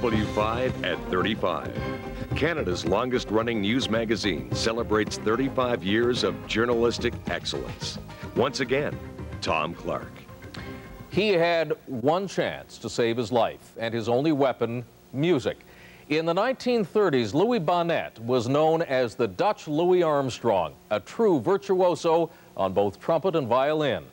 W5 at 35. Canada's longest-running news magazine celebrates 35 years of journalistic excellence. Once again, Tom Clark. He had one chance to save his life, and his only weapon, music. In the 1930s, Louis Bannet was known as the Dutch Louis Armstrong, a true virtuoso on both trumpet and violin.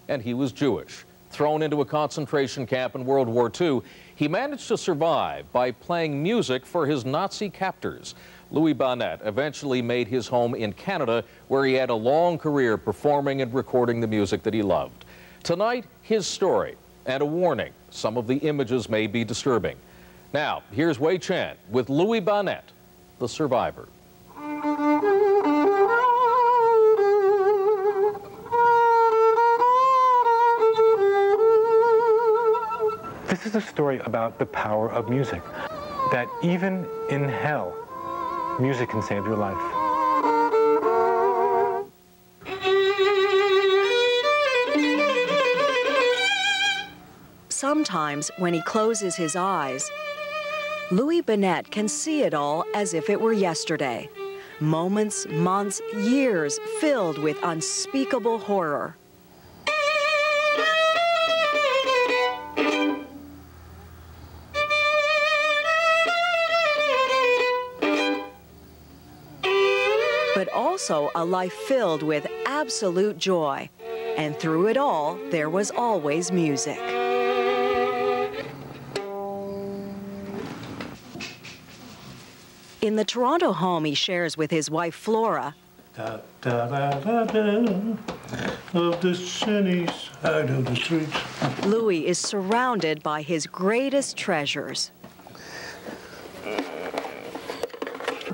And he was Jewish. Thrown into a concentration camp in World War II, he managed to survive by playing music for his Nazi captors. Louis Bannet eventually made his home in Canada, where he had a long career performing and recording the music that he loved. Tonight, his story and a warning. Some of the images may be disturbing. Now, here's Wei Chan with Louis Bannet, the survivor. This is a story about the power of music, that even in hell, music can save your life. Sometimes, when he closes his eyes, Louis Bannet can see it all as if it were yesterday. Moments, months, years filled with unspeakable horror. But also a life filled with absolute joy. And through it all, there was always music. In the Toronto home he shares with his wife Flora, Da, da, da, da, da, of the sunny side of the street. Louis is surrounded by his greatest treasures.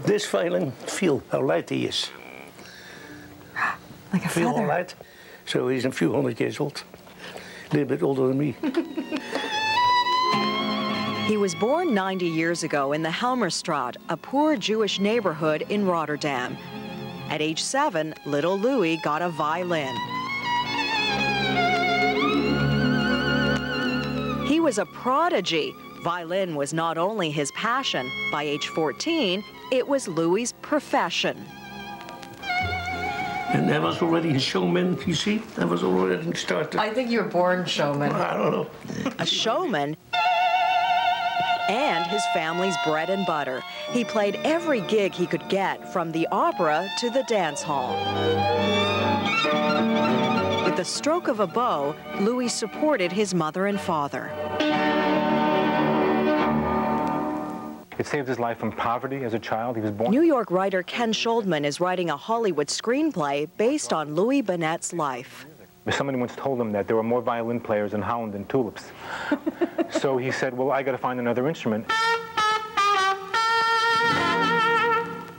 This violin, feel how light he is. Like a Feel how feather. light? So he's a few hundred years old. A little bit older than me. He was born 90 years ago in the Helmerstraat, a poor Jewish neighborhood in Rotterdam. At age 7, little Louis got a violin. He was a prodigy. Violin was not only his passion. By age 14, it was Louis's profession. And I was already a showman, you see? I was already started. I think you were born showman. I don't know. A showman and his family's bread and butter. He played every gig he could get, from the opera to the dance hall. With the stroke of a bow, Louis supported his mother and father. It saved his life from poverty as a child. He was born. New York writer Ken Schuldman is writing a Hollywood screenplay based on Louis Bannet's life. Somebody once told him that there were more violin players in Holland than tulips. So he said, well, I got to find another instrument.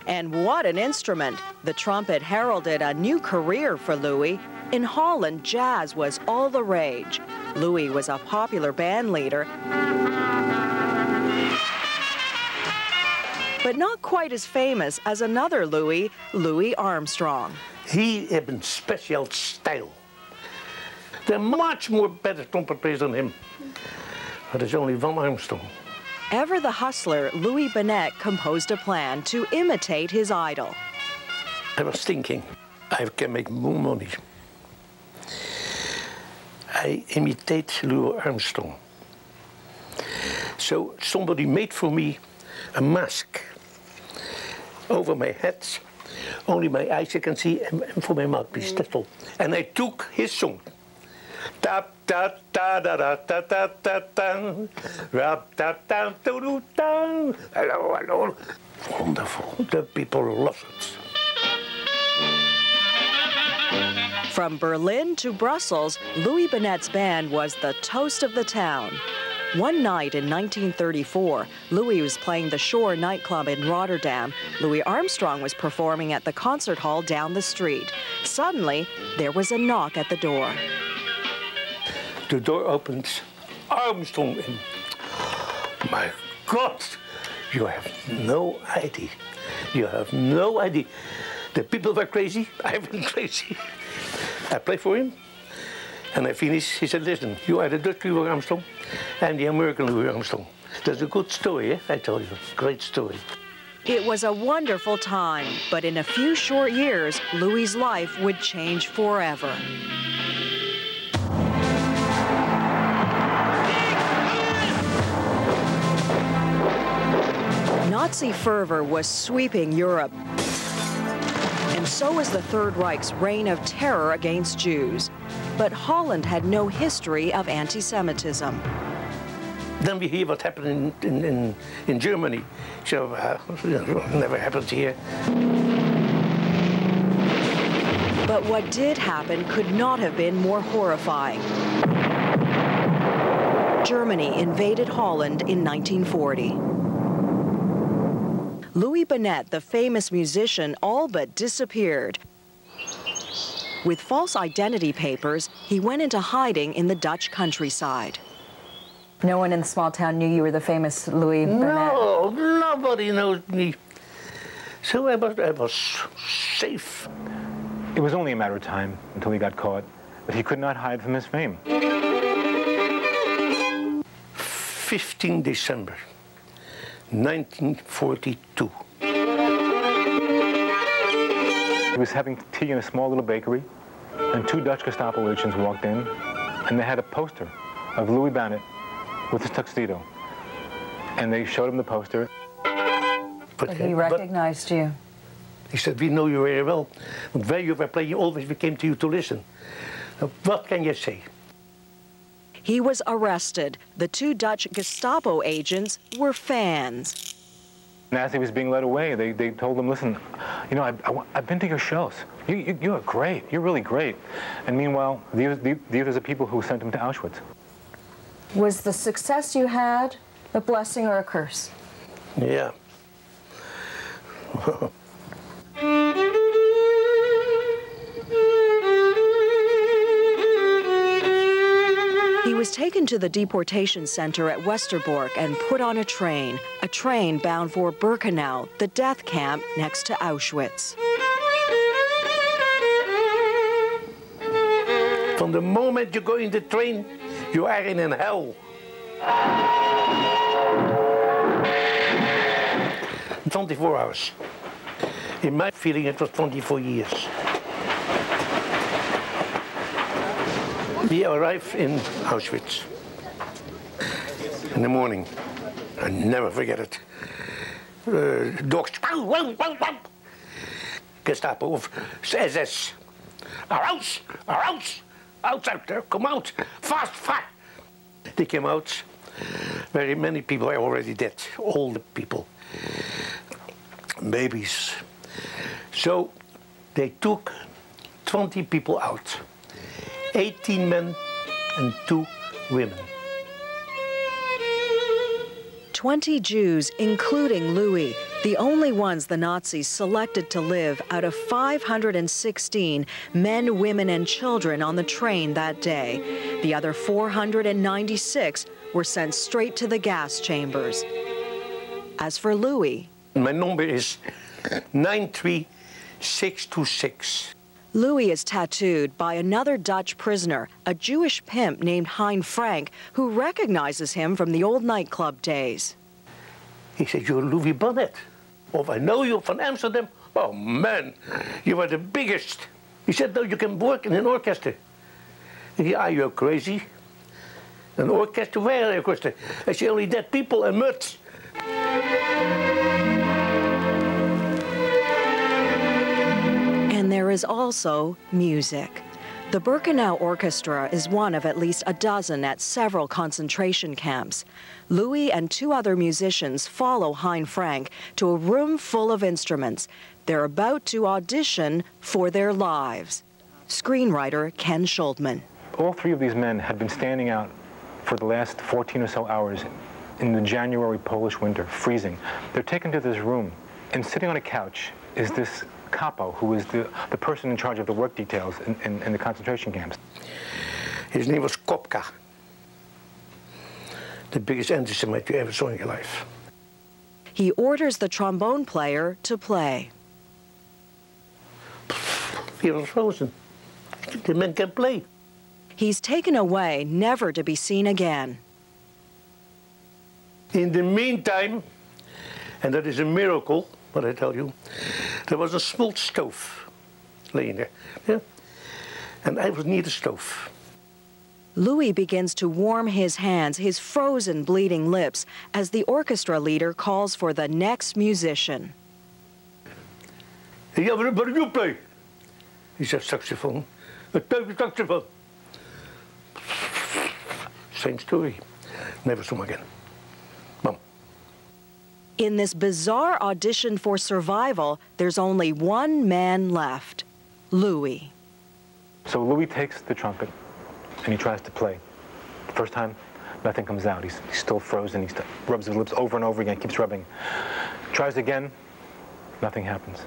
And what an instrument! The trumpet heralded a new career for Louis. In Holland, jazz was all the rage. Louis was a popular band leader, but not quite as famous as another Louis, Louis Armstrong. He had a special style. There are much more better trumpet players than him. But there's only one Armstrong. Ever the hustler, Louis Bannet composed a plan to imitate his idol. I was thinking, I can make more money. I imitate Louis Armstrong. So somebody made for me a mask over my head. Only my eyes I can see, and for my mouthpiece, that's all. And I took his song. Da da da da da da da da da. Rap da da do do da. Hello, hello. Wonderful. The people love it. From Berlin to Brussels, Louis Bannet's band was the toast of the town. One night in 1934, Louis was playing the Shore nightclub in Rotterdam. Louis Armstrong was performing at the concert hall down the street. Suddenly, there was a knock at the door. The door opens, Armstrong in. My God, you have no idea. You have no idea. The people were crazy, I went crazy. I played for him, and I finished. He said, listen, you are the Dutch Louis Armstrong and the American Louis Armstrong. That's a good story, eh? I tell you, great story. It was a wonderful time, but in a few short years, Louis's life would change forever. Nazi fervor was sweeping Europe, and so was the Third Reich's reign of terror against Jews. But Holland had no history of anti-Semitism. Then we hear what happened in Germany. So, never happened here. But what did happen could not have been more horrifying. Germany invaded Holland in 1940. Louis Bannet, the famous musician, all but disappeared. With false identity papers, he went into hiding in the Dutch countryside. No one in the small town knew you were the famous Louis Bannet? No, nobody knows me. So I was safe. It was only a matter of time until he got caught, but he could not hide from his fame. 15 December, 1942. He was having tea in a small little bakery, and two Dutch Gestapo agents walked in, and they had a poster of Louis Bannet with his tuxedo. And they showed him the poster. But he recognized you. He said, we know you very well. And where you were playing, always we came to you to listen. What can you say? He was arrested. The two Dutch Gestapo agents were fans. And as he was being led away, they told him, listen, you know, I've been to your shows. You're great. You're really great. And meanwhile, these are the people who sent him to Auschwitz. Was the success you had a blessing or a curse? Yeah. He was taken to the deportation center at Westerbork and put on a train bound for Birkenau, the death camp next to Auschwitz. From the moment you go in the train, you are in hell. 24 hours. In my feeling, it was 24 years. We arrived in Auschwitz in the morning. I never forget it. Dogs, Gestapo of SS. Arouse, arouse, out there, come out, fast, fast. They came out. Very many people are already dead, all the people, babies. So they took 20 people out. 18 men and 2 women. 20 Jews, including Louis, the only ones the Nazis selected to live out of 516 men, women, and children on the train that day. The other 496 were sent straight to the gas chambers. As for Louis, my number is 93626. Louis is tattooed by another Dutch prisoner, a Jewish pimp named Hein Frank, who recognizes him from the old nightclub days. He said, you're Louis Bannet. Oh, I know you from Amsterdam. Oh, man, you are the biggest. He said, no, you can work in an orchestra. He said, are you crazy? An orchestra? Where an orchestra? I say, only dead people and mud. And there is also music. The Birkenau Orchestra is one of at least a dozen at several concentration camps. Louis and 2 other musicians follow Hein Frank to a room full of instruments. They're about to audition for their lives. Screenwriter Ken Schultman. All 3 of these men had been standing out for the last 14 or so hours in the January Polish winter, freezing. They're taken to this room, and sitting on a couch is this capo, who is the person in charge of the work details in the concentration camps. His name was Kopka. The biggest anti-Semite you ever saw in your life. He orders the trombone player to play. He was frozen. The man can play. He's taken away, never to be seen again. In the meantime, and that is a miracle, what I tell you, there was a small stove laying there. Yeah? And I was near the stove. Louis begins to warm his hands, his frozen, bleeding lips, as the orchestra leader calls for the next musician. Hey, what do you play? He said, saxophone. A type saxophone. Same story. Never saw him again. Mom. In this bizarre audition for survival, there's only one man left, Louis. So Louis takes the trumpet and he tries to play. The first time, nothing comes out. He's still frozen. He rubs his lips over and over again, keeps rubbing. Tries again, nothing happens.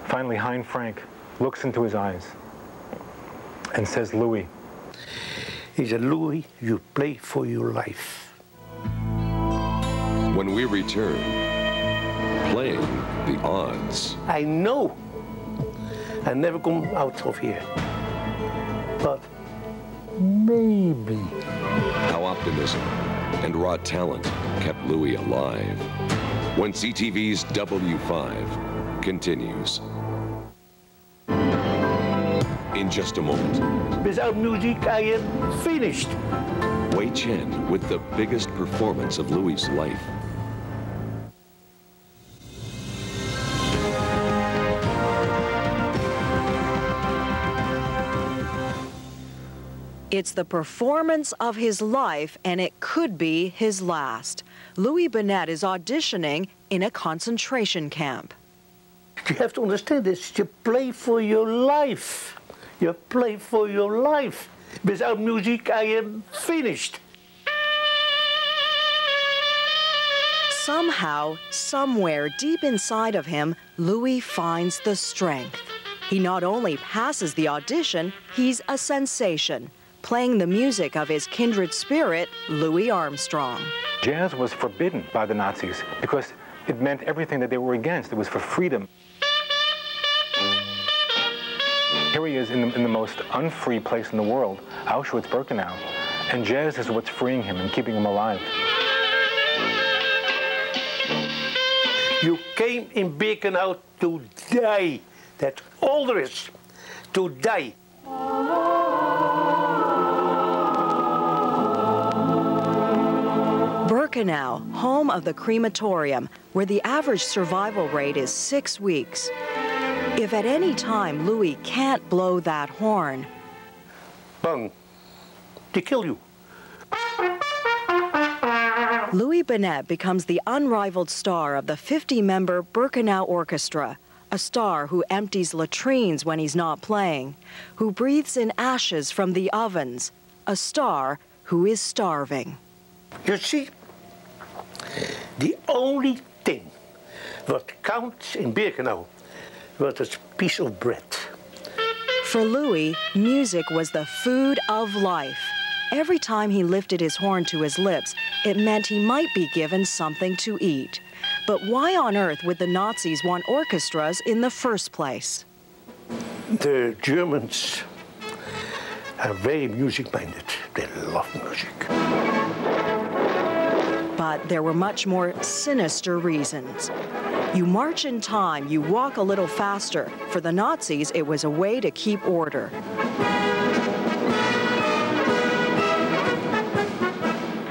Finally, Hein Frank looks into his eyes and says, Louis. He said, Louis, you play for your life. When we return, playing the odds. I know I never come out of here. But maybe. How optimism and raw talent kept Louis alive. When CTV's W5 continues. In just a moment. Without music, I am finished. Wei Chen with the biggest performance of Louis' life. It's the performance of his life, and it could be his last. Louis Bannet is auditioning in a concentration camp. You have to understand this. You play for your life. You play for your life. Without music, I am finished. Somehow, somewhere deep inside of him, Louis finds the strength. He not only passes the audition, he's a sensation, playing the music of his kindred spirit, Louis Armstrong. Jazz was forbidden by the Nazis because it meant everything that they were against. It was for freedom. Here he is in the most unfree place in the world, Auschwitz-Birkenau, and jazz is what's freeing him and keeping him alive. You came in Birkenau to die. That's all there is. To die. Birkenau, home of the crematorium, where the average survival rate is 6 weeks. If at any time Louis can't blow that horn, Bang. They kill you. Louis Bannet becomes the unrivaled star of the 50-member Birkenau Orchestra, a star who empties latrines when he's not playing, who breathes in ashes from the ovens, a star who is starving. You see, the only thing what counts in Birkenau was a piece of bread. For Louis, music was the food of life. Every time he lifted his horn to his lips, it meant he might be given something to eat. But why on earth would the Nazis want orchestras in the first place? The Germans are very music-minded. They love music. But there were much more sinister reasons. You march in time, you walk a little faster. For the Nazis, it was a way to keep order.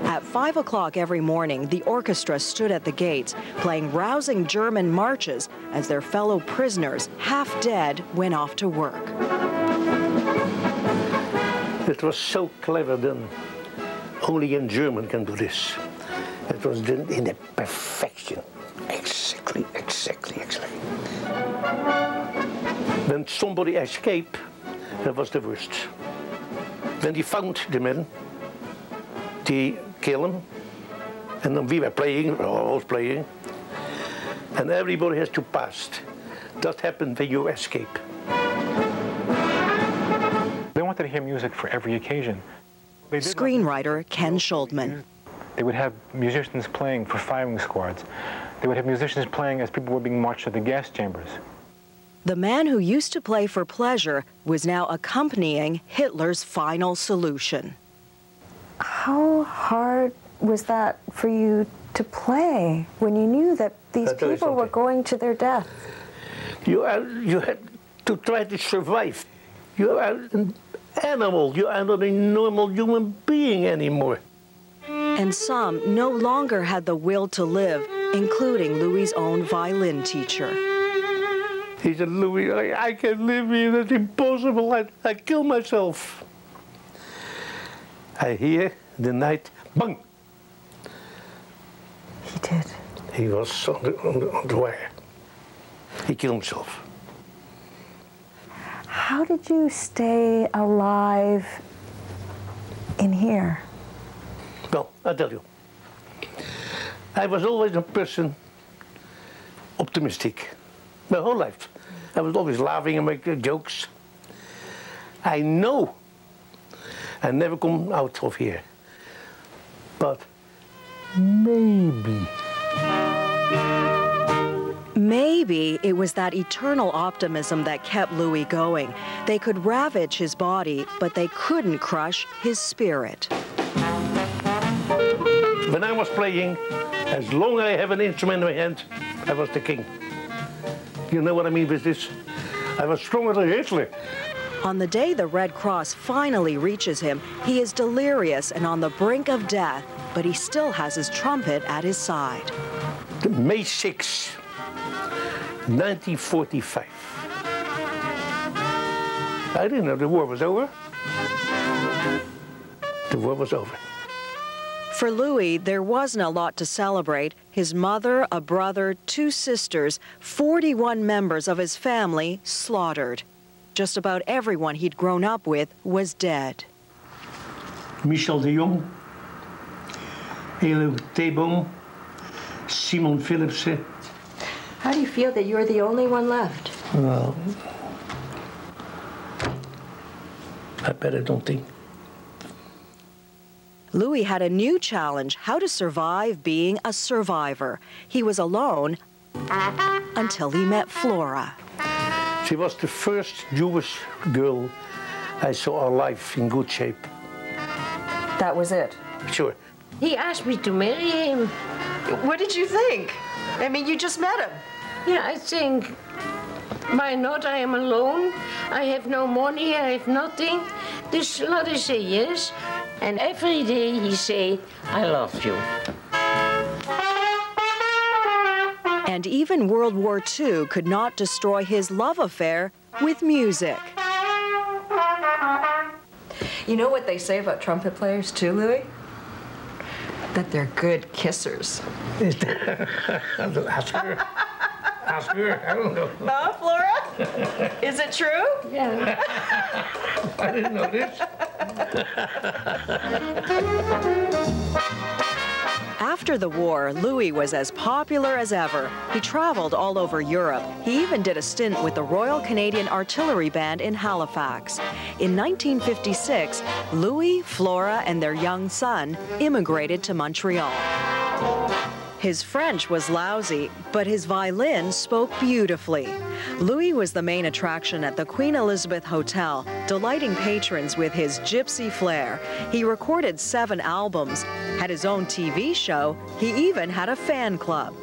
At 5 o'clock every morning, the orchestra stood at the gates, playing rousing German marches as their fellow prisoners, half dead, went off to work. It was so clever done. Only in German can do this. It was done in a perfection. Exactly. When somebody escaped, that was the worst. When they found the men, they kill them, and then we were playing, I was playing, and everybody has to pass. That happened when you escape. They wanted to hear music for every occasion. Screenwriter Ken Schuldman. They would have musicians playing for firing squads. They would have musicians playing as people were being marched to the gas chambers. The man who used to play for pleasure was now accompanying Hitler's final solution. How hard was that for you to play when you knew that these people were going to their death? You had to try to survive. You are an animal. You are not a normal human being anymore. And some no longer had the will to live, including Louis' own violin teacher. He said, Louis, I can't live here. That's impossible. I kill myself. I hear the night, bang. He did. He was on the wire. He killed himself. How did you stay alive in here? Well, I'll tell you. I was always a person optimistic. My whole life. I was always laughing and making jokes. I know I never come out of here. But maybe. Maybe it was that eternal optimism that kept Louis going. They could ravage his body, but they couldn't crush his spirit. When I was playing, as long as I have an instrument in my hand, I was the king. You know what I mean with this? I was stronger than Hitler. On the day the Red Cross finally reaches him, he is delirious and on the brink of death, but he still has his trumpet at his side. May 6, 1945. I didn't know the war was over. The war was over. For Louis, there wasn't a lot to celebrate. His mother, a brother, 2 sisters, 41 members of his family slaughtered. Just about everyone he'd grown up with was dead. Michel de Jong, Elo Theboom, Simon Philipsen. How do you feel that you're the only one left? Well, I better don't think. Louis had a new challenge, how to survive being a survivor. He was alone until he met Flora. She was the first Jewish girl I saw alive in good shape. That was it? Sure. He asked me to marry him. What did you think? I mean, you just met him. Yeah, I think, why not? I am alone. I have no money, I have nothing. Dus laat I say yes. And every day he say, I love you. And even World War II could not destroy his love affair with music. You know what they say about trumpet players too, Louis? That they're good kissers. Ask her. Ask her. I don't know. Huh, Flora? Is it true? Yeah. I didn't know this. After the war, Louis was as popular as ever. He traveled all over Europe. He even did a stint with the Royal Canadian Artillery Band in Halifax. In 1956, Louis, Flora, and their young son immigrated to Montreal. His French was lousy, but his violin spoke beautifully. Louis was the main attraction at the Queen Elizabeth Hotel, delighting patrons with his gypsy flair. He recorded 7 albums, had his own TV show. He even had a fan club.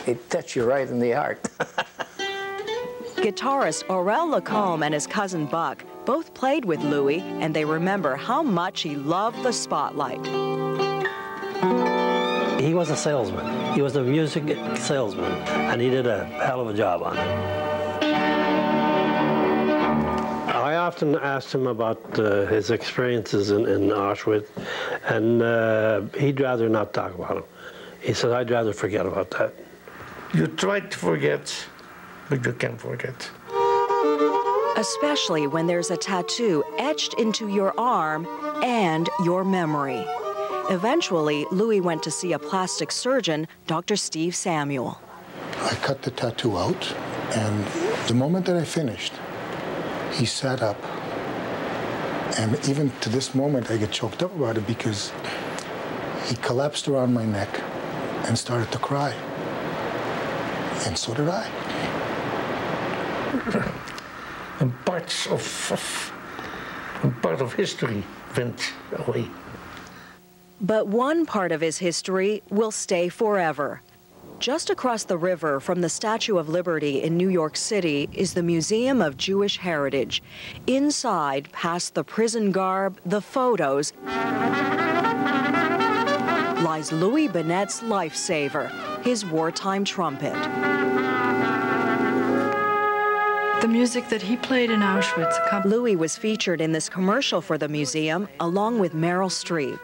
It touched you right in the heart. Guitarist Aurel Lacombe and his cousin Buck both played with Louis, and they remember how much he loved the spotlight. He was a salesman. He was a music salesman, and he did a hell of a job on it. I often asked him about his experiences in Auschwitz, and he'd rather not talk about them. He said, I'd rather forget about that. You try to forget, but you can't forget. Especially when there's a tattoo etched into your arm and your memory. Eventually, Louis went to see a plastic surgeon, Dr. Steve Samuel. I cut the tattoo out, and the moment that I finished, he sat up. And even to this moment, I get choked up about it because he collapsed around my neck and started to cry. And so did I. And part of history went away. But one part of his history will stay forever. Just across the river from the Statue of Liberty in New York City is the Museum of Jewish Heritage. Inside, past the prison garb, the photos, lies Louis Bannet's lifesaver, his wartime trumpet. The music that he played in Auschwitz. Louis was featured in this commercial for the museum, along with Meryl Streep.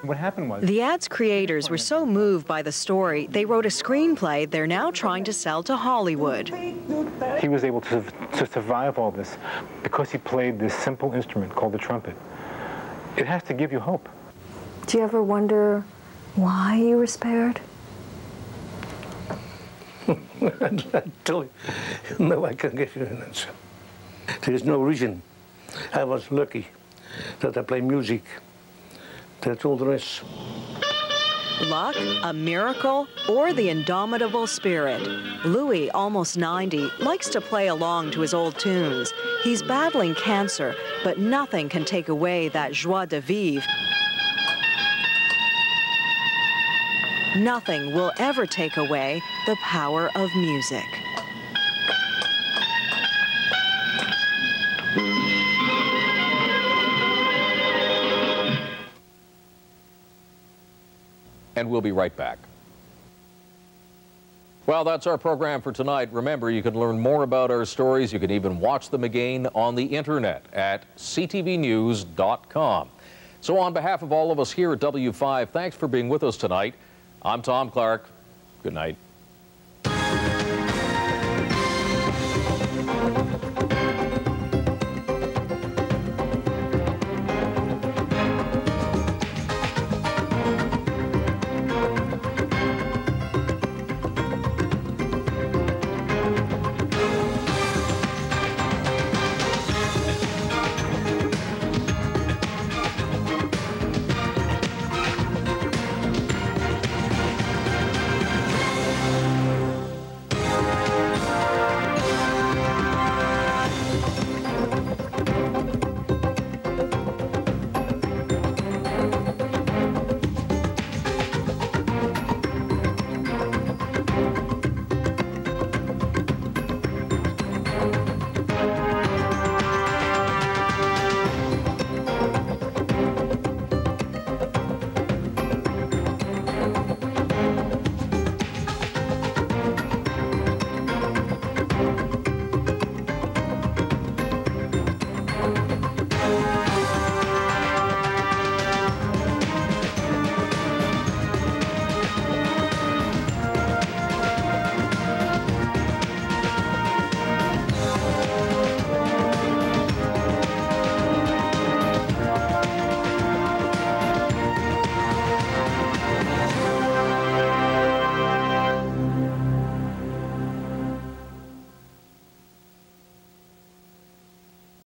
What happened was... The ad's creators were so moved by the story, they wrote a screenplay they're now trying to sell to Hollywood. He was able to survive all this because he played this simple instrument called the trumpet. It has to give you hope. Do you ever wonder why you were spared? I tell you, no, I can give you an answer. There is no reason. I was lucky that I play music. That's all there is. Luck, a miracle, or the indomitable spirit. Louis, almost 90, likes to play along to his old tunes. He's battling cancer, but nothing can take away that joie de vivre. Nothing will ever take away the power of music. And we'll be right back. Well, that's our program for tonight. Remember, you can learn more about our stories. You can even watch them again on the internet at ctvnews.com. So on behalf of all of us here at W5, thanks for being with us tonight. I'm Tom Clark. Good night.